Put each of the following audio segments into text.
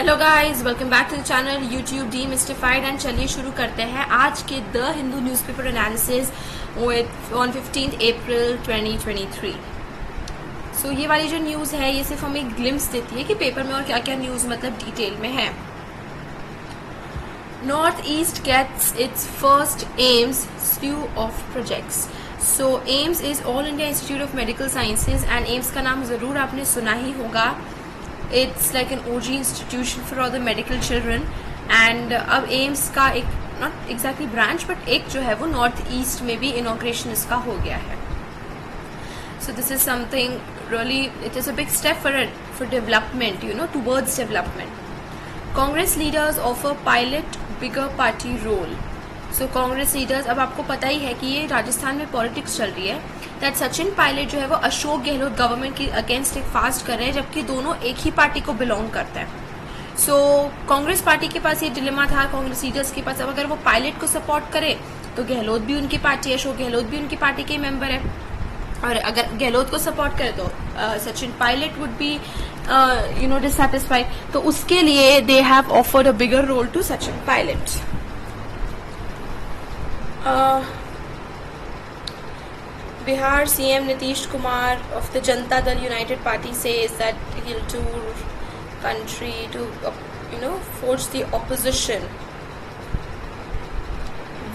Hello guys, welcome back to the channel YouTube demystified. एंड चलिए शुरू करते हैं आज के the Hindu newspaper analysis on 15 April 2023। सो ये वाली जो न्यूज़ है ये सिर्फ हमें एक ग्लिम्स देती है कि पेपर में और क्या क्या न्यूज़ मतलब डिटेल में है। North east gets its first AIIMS slew of projects. So AIIMS is all India institute of medical sciences and AIIMS का नाम ज़रूर आपने सुना ही होगा। It's like an OG institution for all the medical children and अब एम्स का एक not exactly branch but एक जो है वो नॉर्थ ईस्ट में भी इनॉग्रेशन इसका हो गया है। So this is something really, it is a big step for development, towards development. Congress leaders offer pilot bigger party role. So Congress leaders, अब आपको पता ही है कि ये राजस्थान में पॉलिटिक्स चल रही है, दैट सचिन पायलट जो है वो अशोक गहलोत गवर्नमेंट के अगेंस्ट एक फास्ट कर रहे हैं, जबकि दोनों एक ही पार्टी को बिलोंग करते हैं। सो कांग्रेस पार्टी के पास ये डिलेमा था, कांग्रेस लीडर्स के पास, अब अगर वो पायलट को सपोर्ट करे तो गहलोत भी उनकी पार्टी है, अशोक गहलोत भी उनकी पार्टी के मेंबर है, और अगर गहलोत को सपोर्ट करे तो Sachin Pilot would be dissatisfied. तो उसके लिए they have offered a bigger role to Sachin Pilot. Bihar CM Nitish Kumar of the Janata Dal United Party says that he'll tour country to, forge the opposition.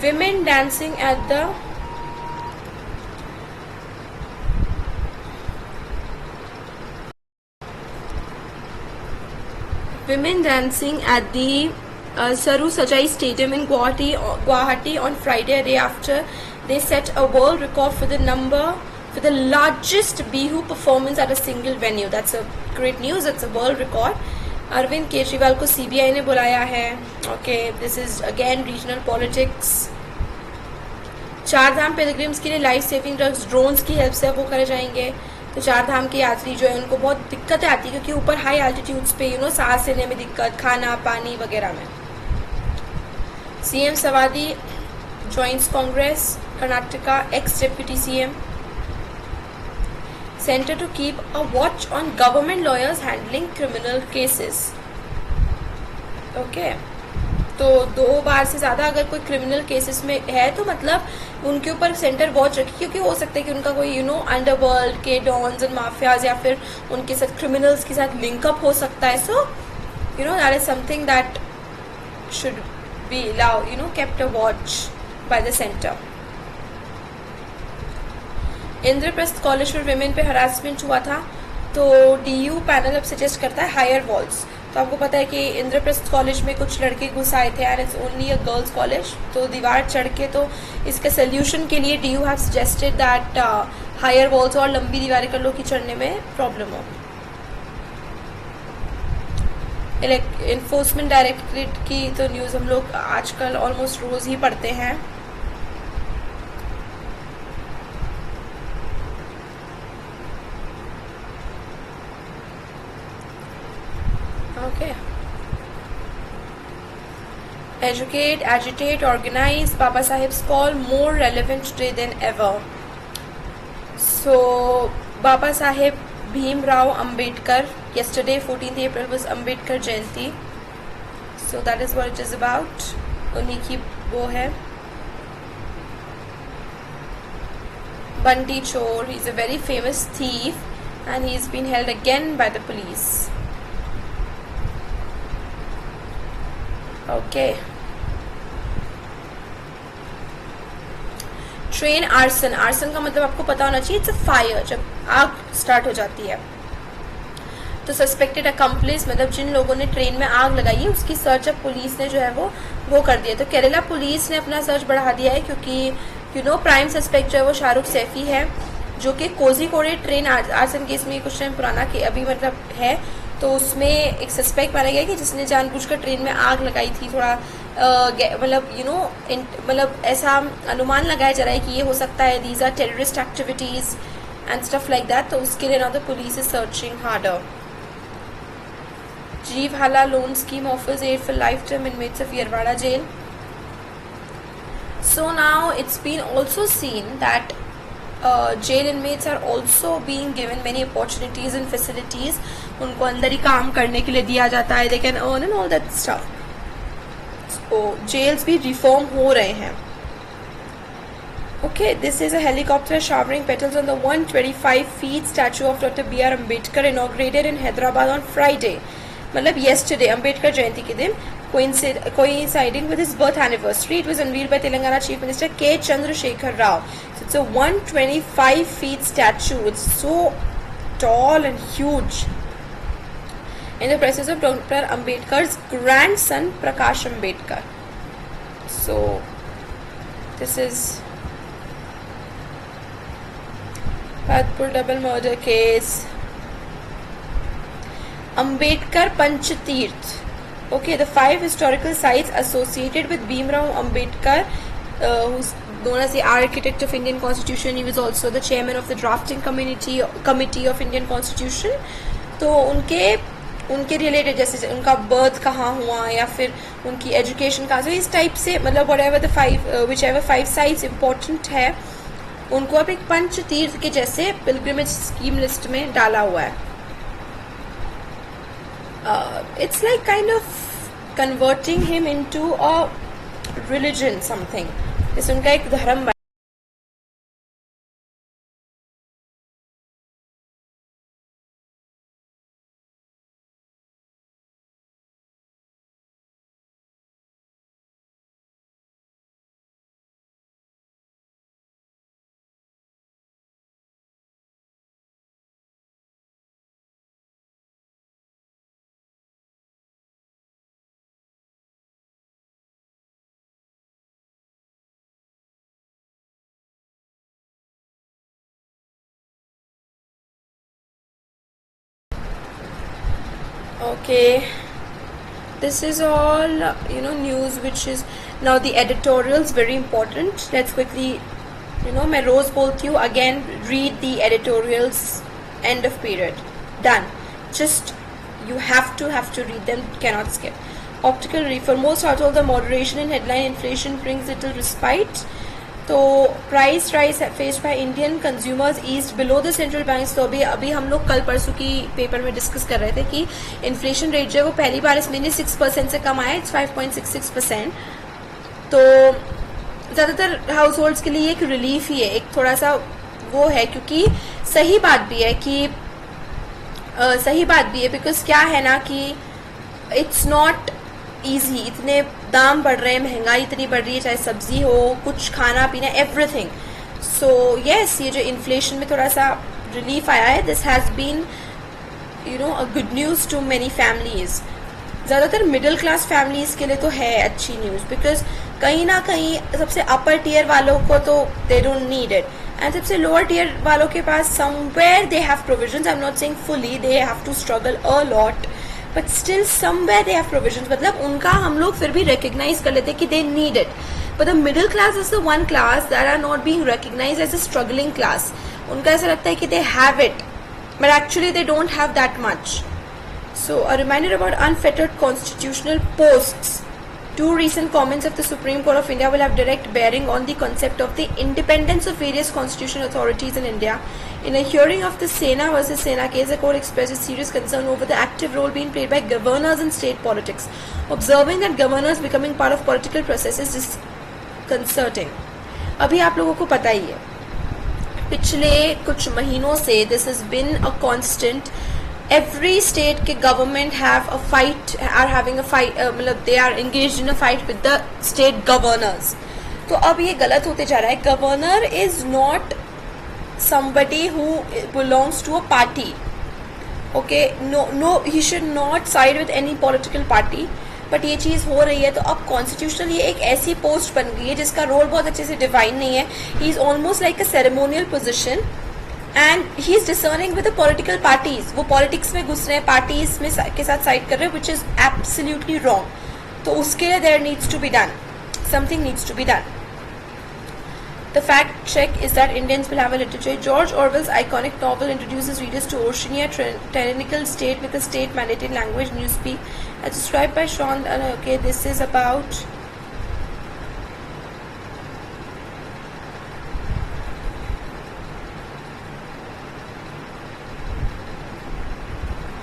Women dancing at the Saru Sajai Stadium in Guwahati on Friday, a day after they set a world record for the largest Bihu performance at a single venue. That's a great news. It's a world record. Arvind Kejriwal को CBI ने बुलाया है. Okay, this is again regional politics. चार धाम pilgrims के लिए life saving drugs drones की help से वो करे जाएंगे। तो चार धाम के यात्री जो है उनको बहुत दिक्कतें आती है क्योंकि ऊपर हाई एल्टीट्यूड्स पे सांस लेने में दिक्कत, खाना पानी वगैरह में। CM Savadi joins Congress Karnataka, ex deputy CM center to keep a watch on government lawyers handling criminal cases. Okay, तो 2 बार से ज़्यादा अगर कोई क्रिमिनल केसेस में है तो मतलब उनके ऊपर सेंटर वॉच रखी, क्योंकि हो सकता है कि उनका कोई अंडरवर्ल्ड के डॉन्स एंड माफियाज या फिर उनके साथ क्रिमिनल्स के साथ लिंकअप हो सकता है। सो that is something that should be kept a watch by the centre. Indraprastha college for women पे हरासमेंट हुआ था, तो डीयू पैनल अब सजेस्ट करता है हायर वॉल्स। तो आपको पता है कि इंद्रप्रस्थ कॉलेज में कुछ लड़के घुस आए थे and it's only a girls college, तो दीवार चढ़ के, तो इसके सोल्यूशन के लिए DU have suggested that higher walls और लंबी दीवारें कर लो कि चढ़ने में प्रॉब्लम हो। इन्फोर्समेंट डायरेक्टरेट की तो न्यूज़ हम लोग आजकल ऑलमोस्ट रोज ही पढ़ते हैं। Okay. Educate, agitate, organize. Baba Saheb's call more relevant today than ever. So, Baba Saheb Bhim Rao Ambedkar. Yesterday, 14th April, was Ambedkar Jayanti. So that is what it is about. उन्हीं की वो है। Bunty Chor. He's a very famous thief, and he's been held again by the police. Okay, train arson. Arson का मतलब आपको पता होना चाहिए, इट्स अ फायर, जब आग स्टार्ट हो जाती है। तो सस्पेक्टेड अकम्प्लिस मतलब जिन लोगों ने ट्रेन में आग लगाई है उसकी सर्च अब पुलिस ने जो है वो कर दिया। तो केरला पुलिस ने अपना सर्च बढ़ा दिया है क्योंकि प्राइम सस्पेक्ट जो है वो शाहरुख सैफी है, जो कि कोझीकोडे ट्रेन आर्सन केस में कुछ टाइम पुराना के अभी मतलब है। तो उसमें एक सस्पेक्ट माना गया कि जिसने जानबूझकर ट्रेन में आग लगाई थी। थोड़ा मतलब ऐसा अनुमान लगाया जा रहा है कि ये हो सकता है these are terrorist activities and stuff like that. तो उसके लिए now the police is searching harder. Jivhala loan scheme offers aid for life term inmates of Yerawada jail. So now it's been also seen that jail inmates are also being given many opportunities and facilities. उनको अंदर ही काम करने के लिए दिया जाता है, they can earn and all that stuff. So jails भी reform हो रहे हैं. Okay, this is a helicopter showering petals on the 125 feet statue of Dr. B.R. Ambedkar inaugurated in Hyderabad on Friday. मतलब yesterday, Ambedkar Jayanti के दिन, coinciding with his birth anniversary. It was unveiled by Telangana Chief Minister K. Chandrasekhar Rao. So it's a 125 feet statue. It's so tall and huge. In the presence of Dr. Ambedkar's grandson Prakash Ambedkar. So this is Bhadpur double murder case. Ambedkar Panchatirth. Okay, the 5 historical sites associated with Bhimrao Ambedkar, who's known as the architect of Indian Constitution. He was also the chairman of the drafting committee of Indian Constitution. तो उनके related जैसे उनका birth कहाँ हुआ या फिर उनकी education कहाँ से, इस टाइप से मतलब whichever 5 sites important है उनको अब एक पंचतीर्थ के जैसे पिलग्रिमेज स्कीम लिस्ट में डाला हुआ है. It's like kind of converting him into a religion something. जैसे उनका एक धर्म. Okay, this is all news which is now the editorials very important. Let's quickly मैं रोज बोलती हूँ again, read the editorials, end of period, done. Just you have to read them, cannot skip. Optical relief for most households, the moderation in headline inflation brings little respite. तो price rise faced by Indian consumers east below the central bank. तो अभी हम लोग कल परसों की paper में discuss कर रहे थे कि इन्फ्लेशन रेट जो है वो पहली बार इस महीने 6% से कम आया. इट्स 5.66%. तो ज़्यादातर हाउस होल्ड्स के लिए एक रिलीफ ही है, एक थोड़ा सा वो है, क्योंकि सही बात भी है बिकॉज क्या है ना कि इट्स नॉट ईजी. इतने दाम बढ़ रहे हैं, महंगाई इतनी बढ़ रही है, चाहे सब्जी हो, कुछ खाना पीना, एवरीथिंग. सो यस, ये जो इन्फ्लेशन में थोड़ा सा रिलीफ आया है, this has been a good news to many families. ज़्यादातर मिडिल क्लास फैमिलीज़ के लिए तो है अच्छी न्यूज़, बिकॉज कहीं ना कहीं सबसे अपर टीयर वालों को तो they don't need it, and सबसे लोअर टीयर वालों के पास somewhere they have provisions. I am not saying fully, they have to struggle a lot, but still somewhere they have provisions. मतलब उनका हम लोग फिर भी रिकग्नाइज कर लेते कि they need it. But the middle class is the one class that are not being recognized as a struggling class. उनका ऐसा लगता है कि they have it, but actually they don't have that much. So, a reminder about unfettered constitutional posts. 2 recent comments of the Supreme Court of India will have direct bearing on the concept of the independence of various constitutional authorities in India. In a hearing of the Sena versus Sena case, the court expressed its serious concern over the active role being played by governors in state politics, observing that governors becoming part of political processes is disconcerting. अभी आप लोगों को पता ही है, पिछले कुछ महीनों से this has been a constant. Every state के government are having a fight, मतलब they are engaged in a fight with the state governors. तो अब ये गलत होते जा रहा है. Governor is not somebody who belongs to a party. Okay, no, he should not side with any political party. But ये चीज़ हो रही है. तो अब कॉन्स्टिट्यूशनल ये एक ऐसी पोस्ट बन गई है जिसका रोल बहुत अच्छे से डिफाइन नहीं है. He is almost like a ceremonial position, and he is discerning with the political parties. वो पॉलिटिक्स में घुस रहे हैं, पार्टीज में के साथ साइड कर रहे हैं, विच इज एब्सोल्युटली रॉन्ग. तो उसके लिए there needs to be done, something needs to be done. The fact check is that Indians will have a literature. George Orwell's iconic novel introduces readers to Oceania, tyrannical state with a state-mandated language, newspeak, as described by Sean. Okay, this is about.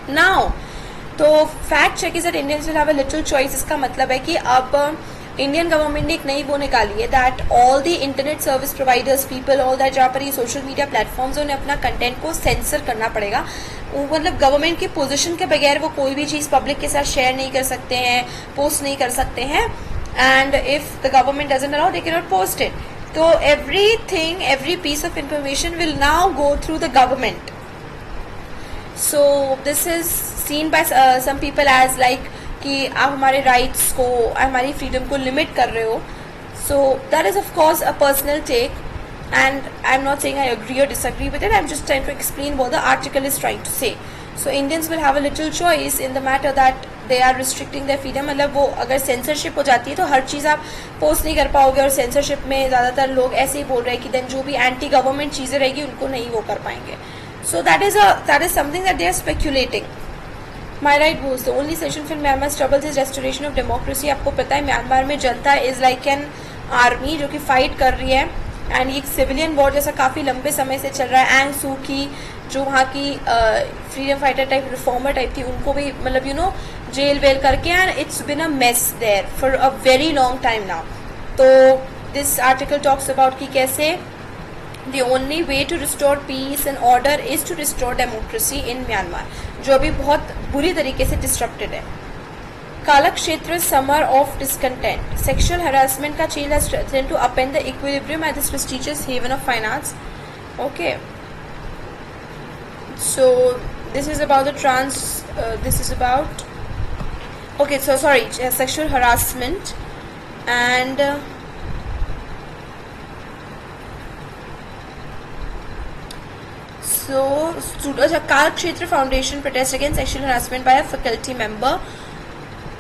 Now तो fact check is that Indians will have a little choice. इसका मतलब है कि अब Indian government ने एक नई वो निकाली है that all the internet service providers people all that, जहाँ पर ये सोशल मीडिया प्लेटफॉर्म्स उन्हें अपना कंटेंट को सेंसर करना पड़ेगा। मतलब गवर्नमेंट की पोजीशन के बगैर वो कोई भी चीज़ पब्लिक के साथ शेयर नहीं कर सकते हैं, पोस्ट नहीं कर सकते हैं, and if the government doesn't allow they can not post it. तो everything, every piece of information will now go through the government. So this is seen by some people as like कि आप हमारे rights को, हमारी freedom को limit कर रहे हो। So that is of course a personal take, and I'm not saying I agree or disagree with it, I'm just trying to explain what the article is trying to say. So Indians will have a little choice in the matter that they are restricting their freedom। मतलब वो अगर censorship हो जाती है तो हर चीज़ आप post नहीं कर पाओगे, और censorship में ज़्यादातर लोग ऐसे ही बोल रहे हैं कि then जो भी anti government चीज़ें रहेगी उनको नहीं वो कर पाएंगे। So that is something that they are speculating. My right was the only solution for Myanmar's troubles is restoration of democracy। आपको पता है म्यांमार में जनता is like an army जो कि फाइट कर रही है, एंड ये एक सिविलियन वॉर जैसा काफ़ी लंबे समय से चल रहा है। एंग सू की जो वहाँ की freedom fighter type, reformer type थी, उनको भी मतलब जेल वेल करके, and it's been a mess there for a very long time now. तो दिस आर्टिकल टॉक्स अबाउट कि कैसे the only way to restore peace and order is to restore democracy in Myanmar, जो अभी बहुत बुरी तरीके से डिस्टर्प्टेड है। Kala Kshetra summer of discontent, sexual harassment का change has threatened to upend the equilibrium at this prestigious haven of finance. Okay, so this is about the this is about, okay so sorry, sexual harassment and Kala Kshetra foundation protest against sexual harassment by a faculty member.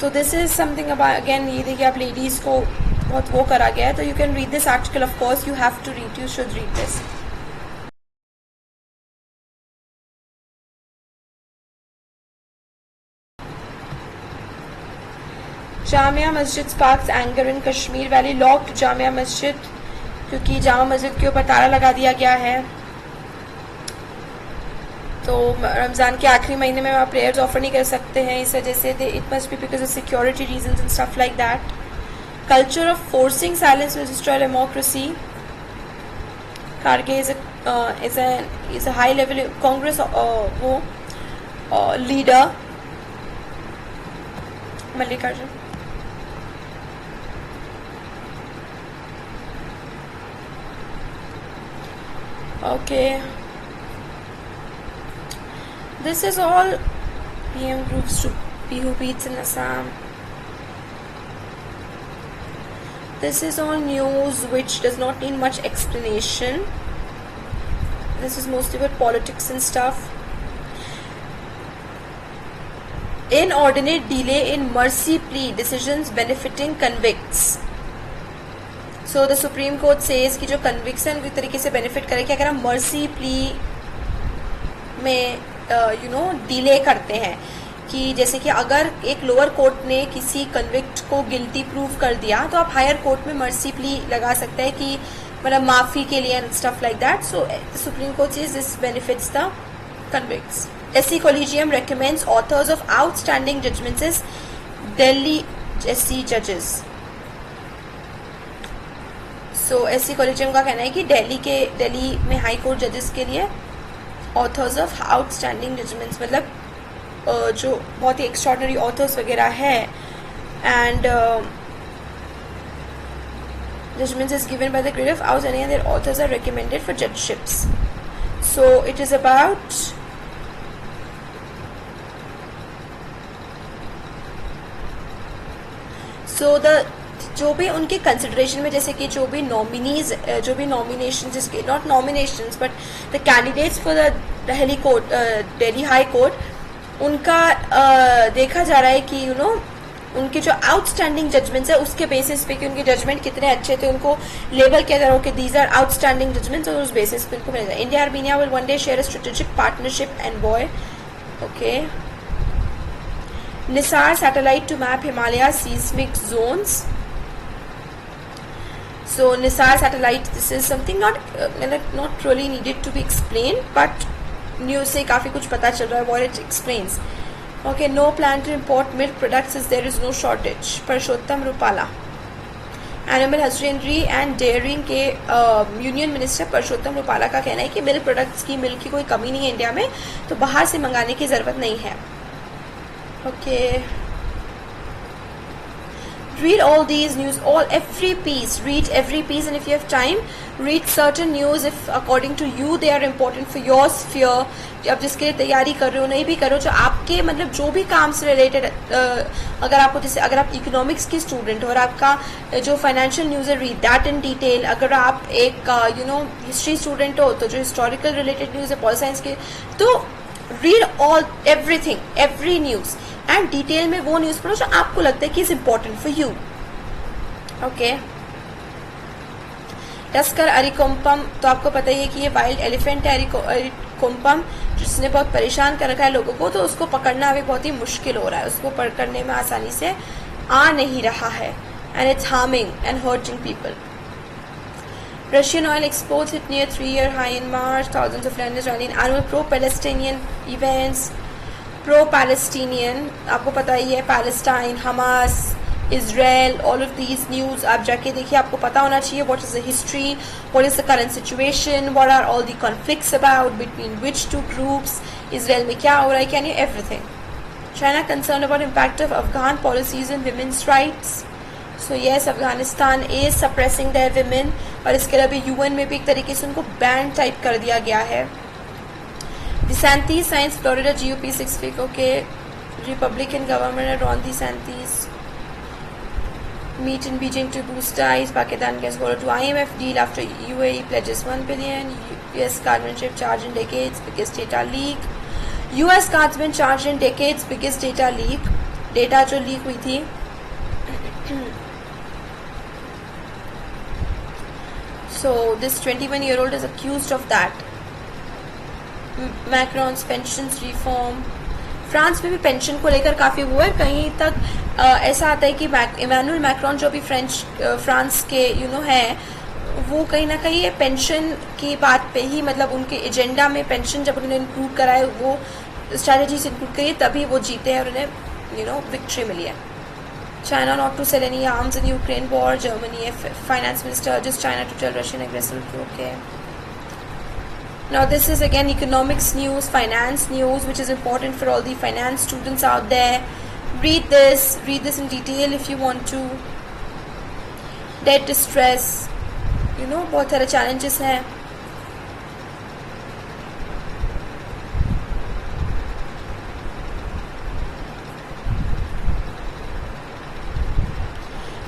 तो this is something about, again ये देखिए आप ladies को बहुत वो करा गया है। तो you can read this article, of course you have to read, you should read this. Jamia Masjid sparks anger in Kashmir valley, locked Jamia Masjid, क्योंकि जामा मस्जिद के ऊपर ताला लगा दिया गया है। तो रमज़ान के आखिरी महीने में आप प्रेयर्स ऑफर नहीं कर सकते हैं, इस वजह से it must be because of security reasons and stuff like that. Culture of forcing silence will destroy democracy, Kharge is a high level Congress वो leader Mallikarjun. Okay, this is all PM groups to Bihu Beats in Assam. This is all news which does not need much explanation. This is mostly about politics and stuff. Inordinate delay in mercy plea decisions benefiting convicts. So the Supreme Court says कि जो convicts हैं उनकी तरीके से benefit करें कि अगर हम mercy plea में डिले करते हैं, कि जैसे कि अगर एक लोअर कोर्ट ने किसी कन्विक्ट को गिल्टी प्रूव कर दिया तो आप हायर कोर्ट में मर्सी प्ली लगा सकते हैं कि मतलब माफ़ी के लिए and stuff like that. So supreme court says this benefits the convicts. SC Collegium recommends authors of outstanding judgments as Delhi SC judges. So SC Collegium का कहना है कि दिल्ली में हाई कोर्ट जजेस के लिए ऑथर्स ऑफ आउटस्टैंडिंग जजमेंट्स, मतलब जो बहुत ही एक्स्ट्रॉर्डनरी ऑथर्स वगैरह है, and judgments is given by the grade of outstanding and there authors are recommended for judgeships. So it is about जो भी उनके कंसिडरेशन में, जैसे कि जो भी नॉमिनीज, जो भी नॉमिनेशन, जिसके not nominations but the candidates for the Delhi high court, उनका देखा जा रहा है कि उनके जो आउटस्टैंडिंग जजमेंट्स है उसके बेसिस पे कि उनके जजमेंट कितने अच्छे थे उनको लेबल किया जा रहा है कि दीज आर आउटस्टैंडिंग जजमेंट्स, और उस बेसिस पे उनको मिलेगा। India Armenia will one day share a strategic partnership envoy. Okay, NISAR satellite to map Himalaya seismic zones. So Nisar satellite, this is something not really needed to be explained, but news से काफ़ी कुछ पता चल रहा है, what it explains. Okay, no plan to import milk products as there is no shortage. Parshottam Rupala. Animal husbandry and dairying के union minister Parshottam Rupala का कहना है कि मिल्क प्रोडक्ट्स की मिल्क की कोई कमी नहीं है इंडिया में, तो बाहर से मंगाने की ज़रूरत नहीं है. Okay, read all these news, every piece, read every piece, and if you have time, read certain news if according to you they are important for your sphere. अब जिसके लिए तैयारी कर रहे हो, नहीं भी करो, जो आपके मतलब जो भी काम से रिलेटेड, अगर आपको जैसे अगर आप इकोनॉमिक्स की स्टूडेंट हो और आपका जो फाइनेंशियल न्यूज़ है, रीड दैट इन डिटेल. अगर आप एक हिस्ट्री स्टूडेंट हो तो जो हिस्टोरिकल रिलेटेड न्यूज़ है, पॉल साइंस के, तो read all everything, every news, and detail में वो न्यूज़ पढ़ो जो आपको लगता है कि is important for you. Okay, tusker Arikomban, तो आपको पता ही है कि ये वाइल्ड एलिफेंट है अरिकोम्पम, जिसने बहुत परेशान कर रखा है लोगों को, तो उसको पकड़ना अभी बहुत ही मुश्किल हो रहा है, उसको पकड़ने में आसानी से आ नहीं रहा है, and it's harming and hurting people. Russian oil exports hit near 3-year high in March. Thousands of learners joining annual pro-Palestinian events. Pro-Palestinian, आपको पता ही है, Palestine, Hamas, Israel, all of these news आप जाके देखिए, आपको पता होना चाहिए what is the history, what is the current situation, what are all the conflicts about, between which two groups, Israel में क्या हो रहा है, क्या नहीं, everything. China concerned about impact of Afghan policies and women's rights. So yes, Afghanistan is suppressing their women, और इसके लिए अभी UN में भी एक तरीके से उनको बैन टाइप कर दिया गया है. DeSantis signs Florida GOP 6-week. Okay, Republican governor Ron DeSantis meet in Beijing to boost ties. Pakistan gets borrowed to IMF deal after UAE pledges $1 billion. US guardianship charged in decades biggest data leak. US guardsmen charged in decades biggest data leak. Data जो leak हुई थी. So this 21-year-old is accused of that. Macron's pensions reform. France में भी pension को लेकर काफ़ी वो है, कहीं तक ऐसा आता है कि इमैनुअल मैक्रॉन जो भी फ्रांस के हैं, वो कहीं ना कहीं ये पेंशन की बात पे ही, मतलब उनके एजेंडा में पेंशन जब उन्होंने इंक्लूड करा है, वो स्ट्रैटेजी से इंक्लूड करी, तभी वो जीते हैं और उन्हें विक्ट्री मिली है. China not to sell any arms in Ukraine war. Germany finance minister urges China to tell Russian aggressor to okay. Now this is again economics news, finance news, which is important for all the finance students out there. Read this in detail if you want to. Debt distress, बहुत सारे challenges हैं.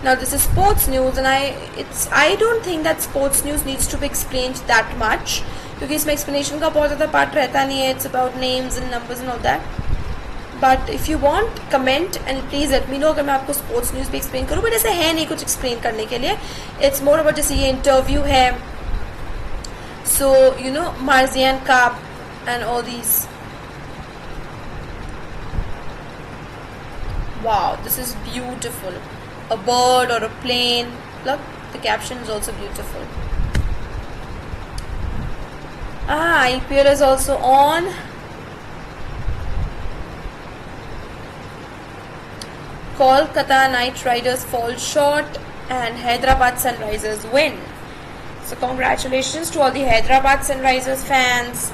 Now this is sports news, and I don't think that sports news needs to be explained that much, क्योंकि इसमें explanation का बहुत ज़्यादा part रहता नहीं है. It's about names and numbers and all that. But if you want, comment and please let me know अगर मैं आपको sports news भी explain करूँ. But ऐसे है नहीं कुछ explain करने के लिए. It's more about जैसे ये interview है, so Marzian Cup and all these. Wow, this is beautiful. A bird or a plane. Look, the caption is also beautiful. IPL is also on. Kolkata Knight Riders fall short and Hyderabad Sunrisers win. So congratulations to all the Hyderabad Sunrisers fans.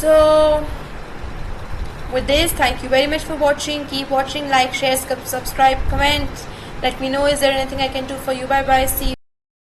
So with this, thank you very much for watching. Keep watching, like, share, subscribe, comment. Let me know is there anything I can do for you. Bye bye. See you.